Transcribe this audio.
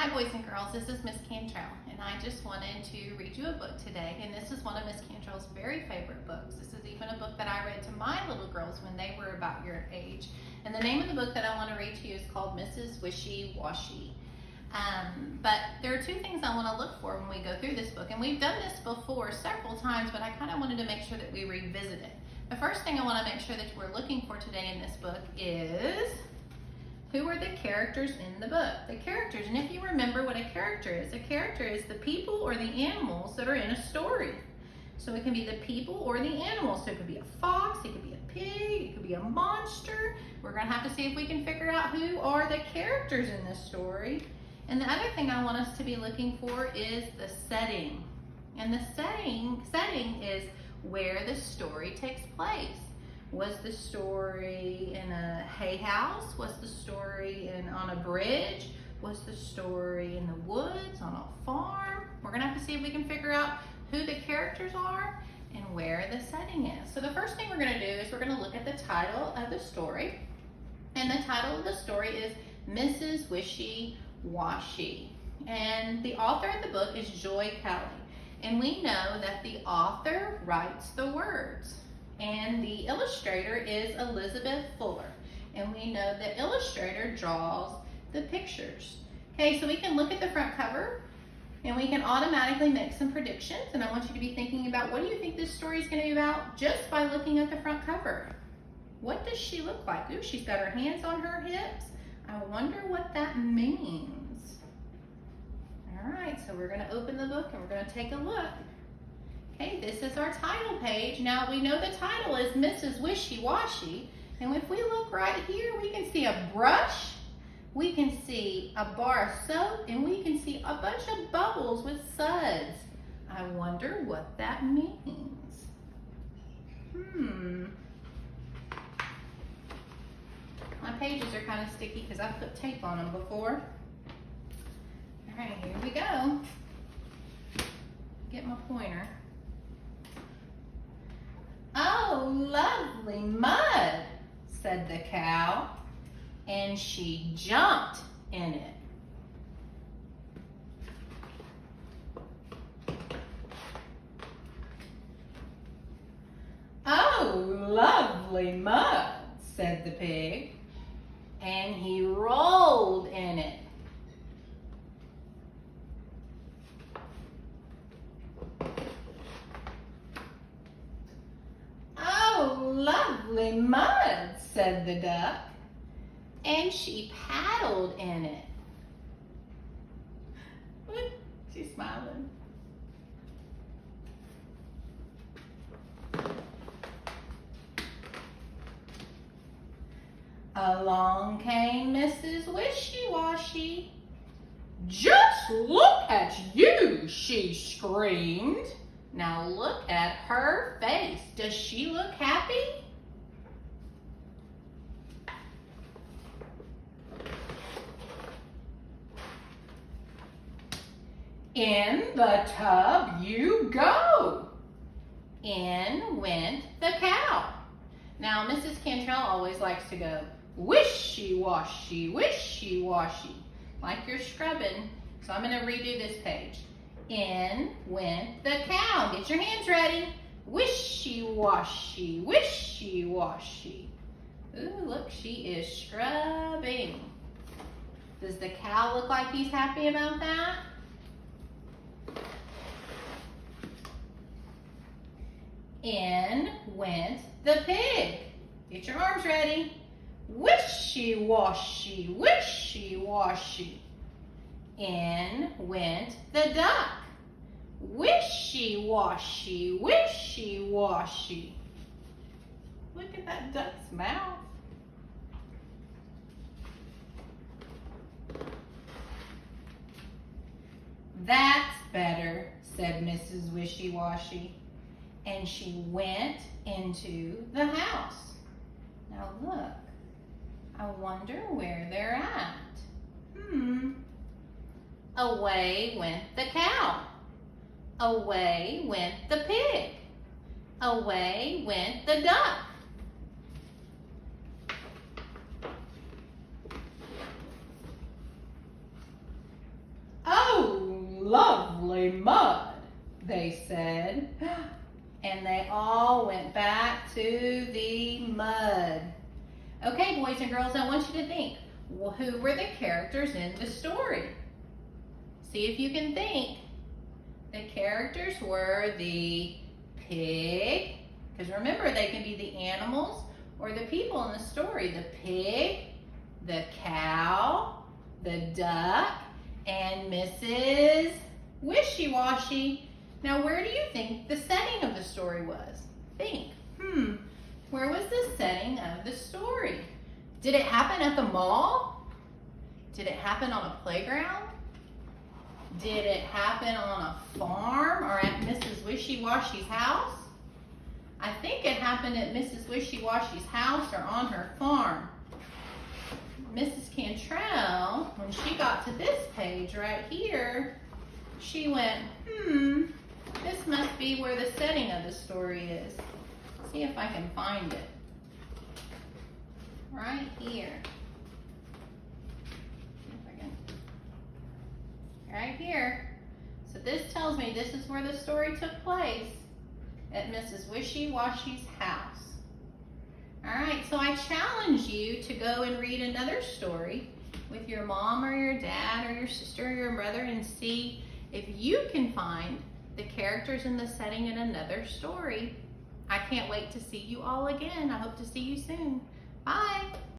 Hi boys and girls, this is Miss Cantrell, and I just wanted to read you a book today, and this is one of Miss Cantrell's very favorite books. This is even a book that I read to my little girls when they were about your age, and the name of the book that I want to read to you is called Mrs.Wishy, Washy. But there are two things I want to look for when we go through this book, and we've done this before several times, but I kind of wanted to make sure that we revisit it. The first thing I want to make sure that we're looking for today in this book is who are the characters in the book? The characters, and if you remember what a character is the people or the animals that are in a story. So it can be the people or the animals. So it could be a fox, it could be a pig, it could be a monster. We're going to have to see if we can figure out who are the characters in this story. And the other thing I want us to be looking for is the setting. And the setting is where the story takes place. Was the story in a hay house? Was the story on a bridge? Was the story in the woods, on a farm? We're gonna have to see if we can figure out who the characters are and where the setting is. So the first thing we're gonna do is we're gonna look at the title of the story. And the title of the story is Mrs. Wishy, Washy. And the author of the book is Joy Kelly. And we know that the author writes the words. And the illustrator is Elizabeth Fuller. And we know the illustrator draws the pictures. Okay, so we can look at the front cover and we can automatically make some predictions. And I want you to be thinking about what do you think this story is going to be about just by looking at the front cover. What does she look like? Ooh, she's got her hands on her hips. I wonder what that means. All right, so we're going to open the book and we're going to take a look. Okay, this is our title page. Now we know the title is Mrs. Wishy Washy, and if we look right here, we can see a brush, we can see a bar of soap, and we can see a bunch of bubbles with suds. I wonder what that means. My pages are kind of sticky because I've put tape on them before. All right, here we go. Get my pointer. Oh, lovely mud, said the cow, and she jumped in it. Oh, lovely mud, said the pig, and he rolled in it. Lovely mud, said the duck, and she paddled in it. Look, she's smiling. Along came Mrs. Wishy Washy. Just look at you, she screamed. Now look at her face. Does she look happy? In the tub you go. In went the cow. Now Mrs. Cantrell always likes to go wishy-washy, wishy-washy, like you're scrubbing. So I'm going to redo this page. In went the cow. Get your hands ready. Wishy-washy, wishy-washy. Ooh, look, she is scrubbing. Does the cow look like he's happy about that? In went the pig. Get your arms ready. Wishy-washy, wishy-washy. In went the duck. Wishy-washy, wishy-washy. Look at that duck's mouth. That's better, said Mrs. Wishy Washy. And she went into the house. Now look, I wonder where they're at. Away went the cow. Away went the pig. Away went the duck. lovely mud, they said. And they all went back to the mud. Okay, boys and girls, I want you to think. Who were the characters in the story? See if you can think. The characters were the pig, because remember, they can be the animals or the people in the story. The pig, the cow, the duck, and Mrs. Wishy. Now, where do you think the setting of the story was? Think. Where was the setting of the story? Did it happen at the mall? Did it happen on a playground? Did it happen on a farm or at Mrs. Wishy-Washy's house? I think it happened at Mrs. Wishy-Washy's house or on her farm. Mrs. Cantrell, when she got to this page right here, she went, this must be where the setting of the story is. See if I can find it. Right here. Right here. So this tells me this is where the story took place, at Mrs. Wishy-Washy's house. Alright, so I challenge you to go and read another story with your mom or your dad or your sister or your brother and see if you can find the characters in the setting in another story. I can't wait to see you all again. I hope to see you soon. Bye.